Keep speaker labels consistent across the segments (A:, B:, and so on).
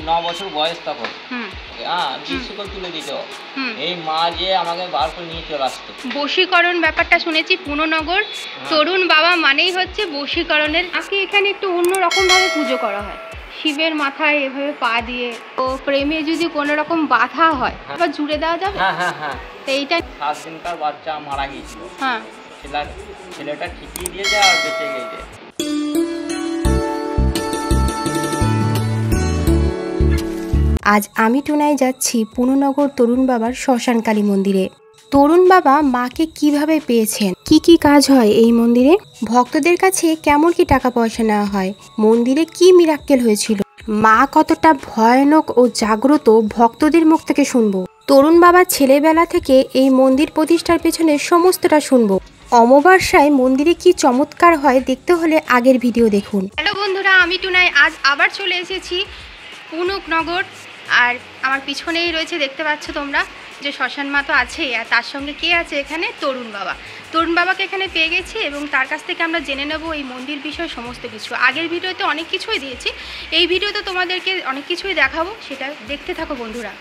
A: 9 বছর বয়স তখন। বিশ্বকোষ তুলে দিত। এই মা যে আমাকে বার করে নিয়ে চলে আসতো।
B: বশীকরণ ব্যাপারটা শুনেছি পুননগর তরুণ বাবা মানেই হচ্ছে বশীকরণের। আজকে এখানে একটু অন্যরকম ভাবে পুজো করা হয়, শিবের মাথায় এভাবে পা দিয়ে। তো প্রেমে যদি কোনো রকম বাধা হয় আবার জুড়ে দেওয়া যাবে।
A: হ্যাঁ।
B: তো এইটা
A: 7 দিনকার বাচ্চা মারা গিয়েছিল। ছেলেটা ঠিকই দিয়েছে আর বেঁচে গেছে।
C: আজ আমি টুনাই যাচ্ছি পুননগর তরুণ বাবার শ্মশানকালী মন্দিরে। তরুণ বাবা মাকে কিভাবে পেয়েছেন, কি কাজ হয় এই মন্দিরে, ভক্তদের কাছে কেমন কি টাকা পয়সা নেওয়া হয়, মন্দিরে কি মিরাক্কেল হয়েছিল, মা কতটা ভয়ানক ও জাগ্রত ভক্তদের মুখ থেকে শুনবো। তরুণ বাবার ছেলেবেলা থেকে এই মন্দির প্রতিষ্ঠার পেছনে সমস্তটা শুনবো। অমাবস্যায় মন্দিরে কি চমৎকার হয় দেখতে হলে আগের ভিডিও দেখুন।
B: হ্যালো বন্ধুরা, আমি টুনাই আজ আবার চলে এসেছি পুননগর। আর আমার পিছনেই রয়েছে, দেখতে পাচ্ছ তোমরা, যে শ্মশান মা তো আছেই, আর তার সঙ্গে কে আছে এখানে, তরুণ বাবা। তরুণ বাবাকে এখানে পেয়ে গেছি এবং তার কাছ থেকে আমরা জেনে নেব এই মন্দির বিষয়ে সমস্ত কিছু। আগের ভিডিওতে অনেক কিছুই দিয়েছি, এই ভিডিওতে তোমাদেরকে অনেক কিছুই দেখাবো, সেটা দেখতে থাকো বন্ধুরা।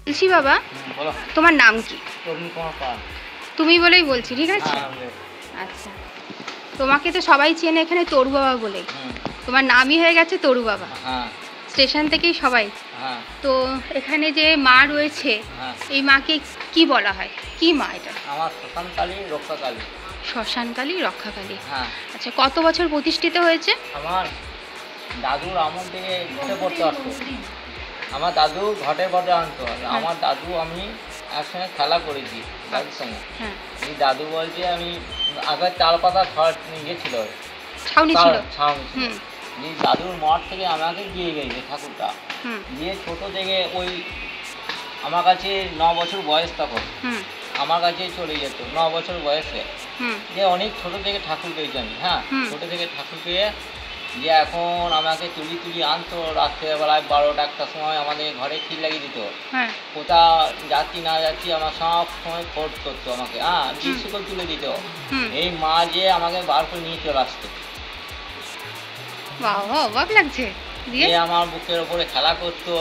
B: বলছি বাবা, তোমার নাম কি? তুমি বলেই বলছি, ঠিক আছে? আচ্ছা, তোমাকে তো সবাই চেনে এখানে তরু বাবা বলে, তোমার নামই হয়ে গেছে তরু বাবা। স্টেশন থেকেই সবাই। তো এখানে যে মা রয়েছে, এই মাকে কি বলা হয়, কি মা এটা?
A: আমার শ্মশানকালী রক্ষাকালী।
B: শ্মশানকালী রক্ষাকালী। আচ্ছা, কত বছর প্রতিষ্ঠিত হয়েছে?
A: আমার দাদুর আমল থেকে ঘটে পড়তে আসতো। আমার দাদু ঘটে পড়তে আনতো। আমার দাদু আমি একসঙ্গে খেলা করেছি দাদুর সঙ্গে। এই দাদু বলছে আমি আগে চাল পাতা গেছিল,
B: ছাউনি ছিল।
A: দাদুর মঠ থেকে আমাকে দিয়ে গেছে ঠাকুরটা, দিয়ে ছোট থেকে ওই আমার কাছে 9 বছর বয়স তখন, আমার কাছে চলে যেত 9 বছর বয়সে। যে অনেক ছোট থেকে ঠাকুর পেয়েছি আমি। ছোট থেকে ঠাকুর পেয়ে যে এখন আমাকে তুলি আনতো রাত্রেবেলায় 12টা 1টার সময় আমাদের ঘরে খিল লাগিয়ে দিত। কোথা যাচ্ছি না যাচ্ছি আমার সব সময় ফোর্স করতো আমাকে। বিশ্বকোষ তুলে দিত। এই মা যে আমাকে বার করে নিয়ে চলে আসতো।
B: অবাক লাগছে।
A: আমার বুকের ওপরে খেলা করতো,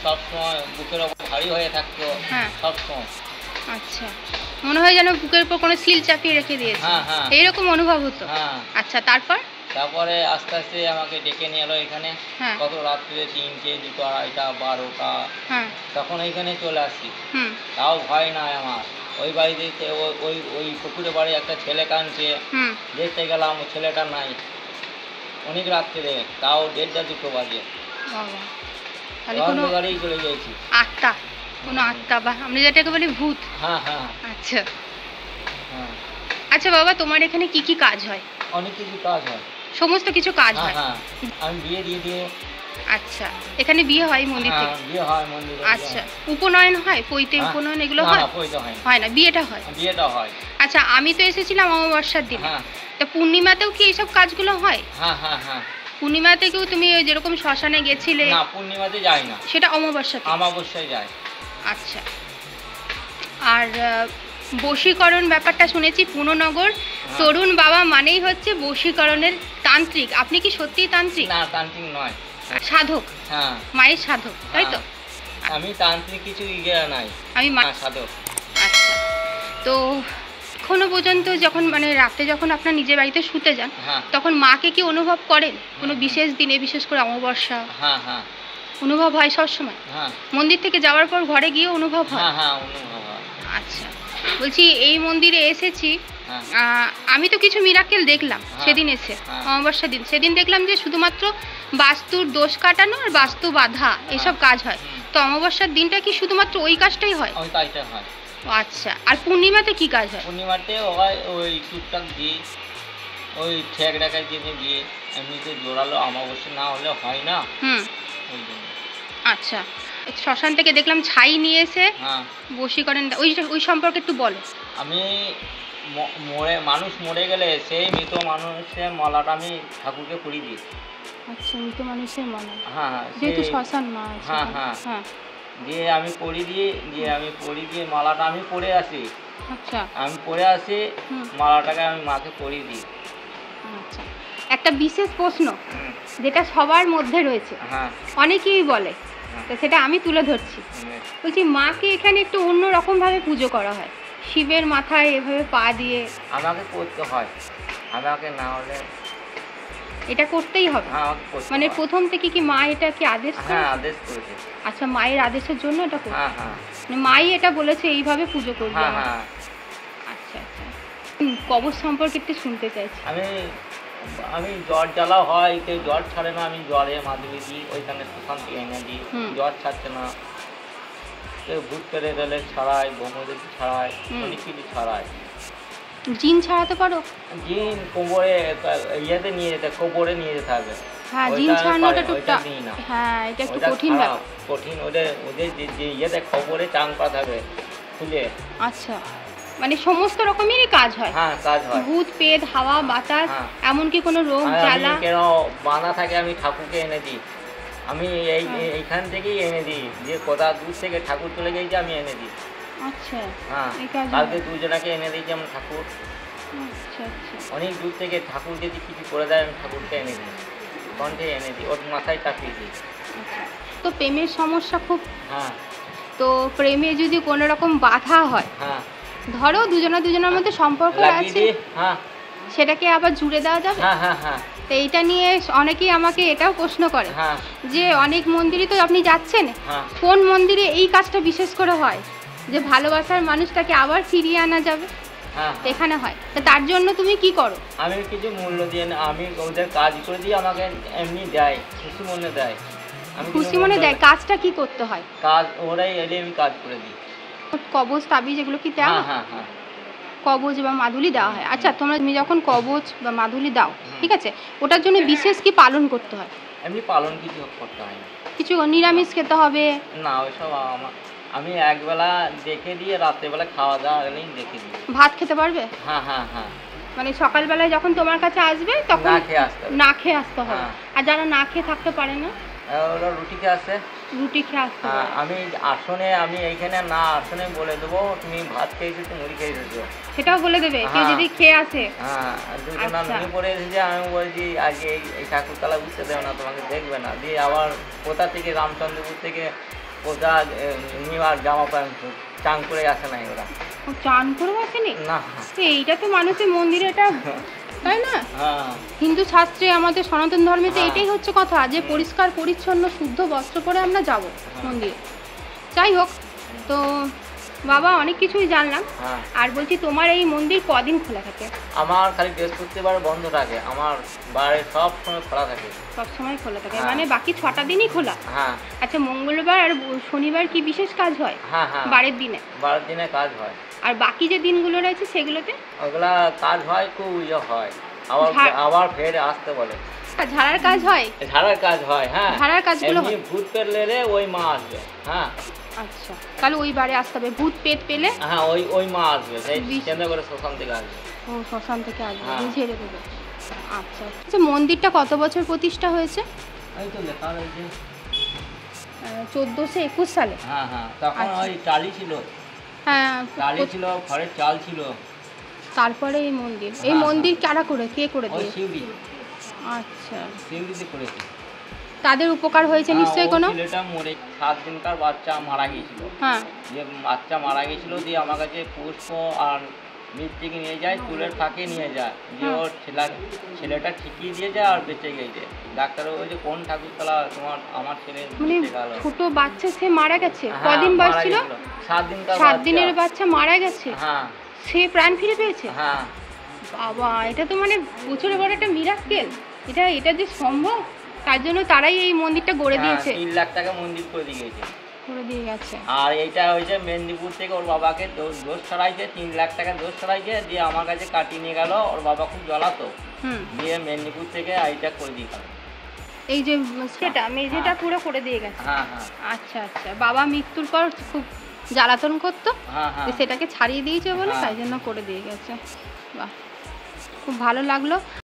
A: সবসময় বুকের ওপর ভারী হয়ে থাকতো সবসময়।
B: আচ্ছা, মনে হয় যেন বুকের উপর কোনো সিল চাপিয়ে রেখে দিয়েছে, এইরকম অনুভব হতো। আচ্ছা, তারপরে
A: আস্তে আস্তে আমাকে ডেকে নিয়ে এলো এখানে। কত রাত্রে 3টে 2টা 2:30 12টা, তখন এইখানে চলে আসি। তাও ভয় নাই আমার। ওই বাড়ি দেখতে ওই পুকুরে বাড়ি একটা ছেলে কাঁদছে, দেখতে গেলাম ছেলেটা নাই অনেক রাত্রে, তাও 1:30 2টো বাজে। গাড়ি চলে গেছি।
B: আত্মা, কোনো আত্মা বা আমরা যেটাকে বলি ভূত। আচ্ছা আচ্ছা বাবা, তোমার এখানে কি কাজ হয়?
A: অনেক কিছু কাজ হয়,
B: সমস্ত কিছু কাজ হয়।
A: আমি বিয়ে দিয়ে দিই।
B: আচ্ছা, এখানে বিয়ে হয় মন্দির থেকে?
A: বিয়ে হয় মন্দিরে।
B: আচ্ছা, উপনয়ন হয়, পৈতে উপনয়ন এগুলো হয়? হয় না, বিয়েটা হয়।
A: হয়।
B: আচ্ছা, আমি তো এসেছিলাম অমাবস্যার দিন, তা পূর্ণিমাতেও কি এইসব কাজগুলো হয়? পূর্ণিমাতেও তুমি যেরকম শ্মশানে গেছিলে?
A: না, পূর্ণিমাতে যাই না,
B: সেটা অমাবস্যায়
A: যায়।
B: আচ্ছা, আর বশীকরণ ব্যাপারটা শুনেছি পুননগর তরুণ বাবা মানেই হচ্ছে বশীকরণের তান্ত্রিক। আপনি কি সত্যিই তান্ত্রিক?
A: না, তান্ত্রিক নয়,
B: সাধক। মায়ের সাধক, তাই তো?
A: আমি তান্ত্রিক কিছু নাই,
B: আমি
A: সাধক।
B: আচ্ছা, তো এখনো পর্যন্ত যখন রাতে যখন আপনার নিজের বাড়িতে শুতে যান, তখন মাকে কি অনুভব করেন কোনো বিশেষ দিনে, বিশেষ করে অমাবস্যা? অনুভব হয় সবসময়? মন্দির থেকে যাওয়ার পর ঘরে গিয়ে অনুভব হয়? আচ্ছা, বলছি এই মন্দিরে এসেছি, আমি তো কিছু মিরাক্কেল দেখলাম সেদিন এসে, অমাবস্যার দিন। সেদিন দেখলাম যে শুধুমাত্র বাস্তুর দোষ কাটানো আর বাস্তু বাধা এসব কাজ হয়। তো অমাবস্যার দিনটা কি শুধুমাত্র ওই কাজটাই হয়? আচ্ছা, আর পূর্ণিমাতে কি কাজ হয়?
A: পূর্ণিমাতে ওই টুকটাক দিয়ে ওই ঠেক ডাকাই দিয়ে এমনিতে জোরালো অমাবস্যা না হলে হয় না।
B: আচ্ছা, শ্মশান থেকে দেখলাম ছাই নিয়ে এসে বশীকরণ, ওই সম্পর্কে একটু বলো।
A: আমি মানুষ মরে গেলে সেই মৃত মানুষের মালাটা আমি ঠাকুরকে পরিয়ে দিই।
B: আচ্ছা, মৃত মানুষের মালা। যেহেতু শ্মশান মা আছে।
A: দিয়ে আমি পরিয়ে দিয়ে মালাটা আমি পরে আসি।
B: আচ্ছা,
A: আমি পরে আসি মালাটাকে আমি মাকে পরিয়ে দিই।
B: আচ্ছা, একটা বিশেষ প্রশ্ন যেটা সবার মধ্যে রয়েছে, অনেকেই বলে তো সেটা আমি তুলে ধরছি। বলছি মাকে এখানে একটু অন্য রকমভাবে পুজো করা হয়, শিবের মাথায় এভাবে পা দিয়ে।
A: আমাকে করতে হয়, আমাকে না হলে
B: এটা করতেই হবে। মানে প্রথম থেকে কি মা এটা কি আদেশ করেছে?
A: হ্যাঁ, আদেশ করেছে।
B: আচ্ছা, মায়ের আদেশের জন্য এটা করতে?
A: হ্যাঁ হ্যাঁ,
B: মানে মাই এটা বলেছে এইভাবে পুজো করবে।
A: হ্যাঁ হ্যাঁ।
B: আচ্ছা আচ্ছা, কবর সম্পর্কে একটু শুনতে চাইছি।
A: আমি জ্বর জ্বালা হয়, কেউ জ্বর ছাড়ে না, আমি জ্বরে মাদুলি দিই, ওইখানে শ্মশান থেকে এনে দিই, জ্বর ছাড়ছে না। কেউ ভূত পেরে গেলে ছাড়াই, বোমদের ছাড়াই, অনেক কিছু ছাড়াই।
B: জিন ছাড়াতে পারো?
A: জিন কোমরে ইয়েতে নিয়ে যেতে, কোমরে নিয়ে যেতে হবে।
B: হ্যাঁ, জিন ছাড়ানোটা টুকটাক, হ্যাঁ এটা একটু কঠিন ব্যাপার।
A: কঠিন, ওদের যে ইয়েতে খবরে চাং পাতে হবে খুলে।
B: আচ্ছা, মানে সমস্ত রকমেরই কাজ হয়?
A: হ্যাঁ, কাজ হয়।
B: ভূত পেট, হাওয়া বাতাস, এমনকি কোনো রোগ জ্বালা
A: কেন বানা থাকে আমি ঠাকুরকে এনে দিই। আমি এইখান থেকেই এনে দিই, যে কোথা দূর থেকে ঠাকুর চলে গেছে আমি এনে দিই।
B: আচ্ছা,
A: হ্যাঁ, কালকে দুজনাকে এনে দিয়েছি আমার ঠাকুর।
B: আচ্ছা আচ্ছা,
A: অনেক দূর থেকে ঠাকুর যদি কিছু করে দেয় আমি ঠাকুরকে এনে দিই, কণ্ঠে এনে দিই, ওর মাথায় চাপিয়ে দিই।
B: তো প্রেমের সমস্যা খুব?
A: হ্যাঁ।
B: তো প্রেমে যদি কোনো রকম বাধা হয়,
A: হ্যাঁ,
B: ধরো দুজনের মধ্যে সম্পর্ক আছে,
A: হ্যাঁ,
B: সেটাকে আবার জুড়ে দেওয়া যাবে?
A: হ্যাঁ হ্যাঁ হ্যাঁ।
B: তো এইটা নিয়ে অনেকেই আমাকে এটাও প্রশ্ন করে যে অনেক মন্দিরে তো আপনি যাচ্ছেন, কোন মন্দিরে এই কাজটা বিশেষ করে হয় যে ভালোবাসার মানুষটাকে আবার ফিরিয়ে আনা যাবে, এখানে হয়? তো তার জন্য তুমি কি করো?
A: আমি কিছু মূল্য দিয়ে আমি ওদের কাজ করে দিই, আমাকে এমনি দেয়, খুশি মনে দেয়।
B: খুশি মনে দেয়? কাজটা কি করতে হয়?
A: কাজ ওরাই এলে আমি কাজ করে দিই।
B: কবচ তাবিজ এগুলো কি দেওয়া?
A: হ্যাঁ হ্যাঁ,
B: কবচ বা মাদুলি দেওয়া হয়। আচ্ছা, তুমি যখন কবচ বা মাদুলি দাও, ঠিক আছে, ওটার জন্য বিশেষ কি পালন করতে হয়?
A: এমনি পালন কিছু করতে হয় না।
B: কিছু নিরামিষ খেতে হবে?
A: না, ওইসব আমি একবেলা দেখে দিয়ে রাত্রেবেলা খাওয়া দাওয়া আগলেই দেখে দিই।
B: ভাত খেতে পারবে?
A: হ্যাঁ হ্যাঁ হ্যাঁ।
B: মানে সকালবেলায় যখন তোমার কাছে আসবে তখন না খেয়ে আসতে হবে? আর যারা না খেয়ে থাকতে পারে না,
A: ওরা রুটি খেয়ে আসে।
B: রুটি খেয়ে আসতে হবে?
A: আমি আমি এইখানে না আসনে বলে দেবো তুমি ভাত খেয়েছো, তুমি মুড়ি খেয়েছো,
B: সেটাও বলে দেবে কেউ যদি খেয়ে আসে?
A: হ্যাঁ, দুজনা মিলে পড়ে এসেছে। আমি বলছি আজকে এই ঠাকুরতলা বুঝতে দেবে না, তোমাকে দেখবে না। দিয়ে আবার কোথা থেকে রামচন্দ্রপুর থেকে কোথা নিবার জামা প্যান্ট চান করে আসে নাই ওরা।
B: চান করে আসেনি?
A: না,
B: এইটা তো মানুষের মন্দিরে, এটা তাই না? হিন্দু শাস্ত্রে, আমাদের সনাতন ধর্মে তো এটাই হচ্ছে কথা, যে পরিষ্কার পরিচ্ছন্ন শুদ্ধ বস্ত্র পরে আমরা যাব মন্দিরে। যাই হোক, তো বাবা অনেক কিছুই জানলাম। আর বলছি, তোমার এই মন্দির কদিন খোলা থাকে?
A: আমার খালি বৃহস্পতিবার বন্ধ থাকে, আমার বাইরে সব সময় খোলা থাকে।
B: সব সময় খোলা থাকে? মানে বাকি 6টা দিনই খোলা?
A: হ্যাঁ।
B: আচ্ছা, মঙ্গলবার আর শনিবার কি বিশেষ কাজ হয়?
A: হ্যাঁ হ্যাঁ,
B: বারের দিনে?
A: বারের দিনে কাজ হয়।
B: আর বাকি যে দিনগুলো রয়েছে সেগুলোতে?
A: ওগুলা কাজ হয়, খুব ইয়ে হয়, আবার ফের আসতে বলে।
B: ঝাড়ার কাজ হয়?
A: ঝাড়ার কাজ হয়, হ্যাঁ।
B: ঝাড়ার কাজগুলো হয়?
A: ভূত পেলে ওই মা আসবে। হ্যাঁ।
B: আচ্ছা, তাহলে ওই বারে আসতে হবে। ভূত পেট পেলে?
A: হ্যাঁ, ওই মা আসবে, সেই কেন্দ্র করে শ্মশান থেকে আসবে।
B: ও, শ্মশান থেকে আসবে, বুঝিয়ে দেবে। আচ্ছা আচ্ছা, মন্দিরটা কত বছর প্রতিষ্ঠা হয়েছে?
A: এই তো লেখা রয়েছে
B: 1421 সালে?
A: হ্যাঁ হ্যাঁ, তখন ওই টালি ছিল।
B: হ্যাঁ,
A: টালি ছিল, খড়ের চাল ছিল।
B: তারপরে এই মন্দির, এই মন্দির কারা করে, কে করে দিয়েছে?
A: শিউরি।
B: আচ্ছা,
A: শিউরিতে করেছে।
B: তাদের উপকার হয়েছে নিশ্চয়ই কোনো?
A: ছেলেটা মরে 7 দিনকার বাচ্চা মারা গিয়েছিল।
B: হ্যাঁ,
A: যে বাচ্চা মারা গিয়েছিল, দিয়ে আমার কাছে পুষ্প আর মৃত্যুকে নিয়ে যায়, চুলের ফাঁকে নিয়ে যায়, যে ওর ছেলেটা ঠিকই দিয়ে যায় আর বেঁচে গেছে। ডাক্তার বলছে কোন ঠাকুরতলা তোমার আমার ছেলে বেঁচে গেল।
B: ছোট বাচ্চা সে মারা গেছে? কদিন বয়স ছিল?
A: 7
B: দিনের বাচ্চা মারা গেছে।
A: হ্যাঁ,
B: সে প্রাণ ফিরে পেয়েছে?
A: হ্যাঁ।
B: বাবা, এটা তো মানে বছরে বড় একটা মিরাক্কেল। এটা যে সম্ভব, তার জন্য তারাই এই মন্দিরটা গড়ে দিয়েছে।
A: 3 লাখ টাকা মন্দির করে দিয়েছে।
B: আর
A: এইটা হয়েছে মেদিনীপুর থেকে, ওর বাবাকে দোষ ছড়াইছে, 3 লাখ টাকা দোষ ছড়াইছে, দিয়ে আমার কাছে কাটিয়ে নিয়ে গেল। ওর বাবা খুব জ্বলাতো, দিয়ে মেদিনীপুর থেকে এইটা করে দিয়ে গেল।
B: এই যে সেটা মেঝেটা পুরো করে দিয়ে গেছে?
A: হ্যাঁ হ্যাঁ।
B: আচ্ছা আচ্ছা, বাবা মৃত্যুর পর খুব জ্বালাতন করতো, সেটাকে ছাড়িয়ে দিয়েছে বলে তাই জন্য করে দিয়ে গেছে। বাহ, খুব ভালো লাগলো।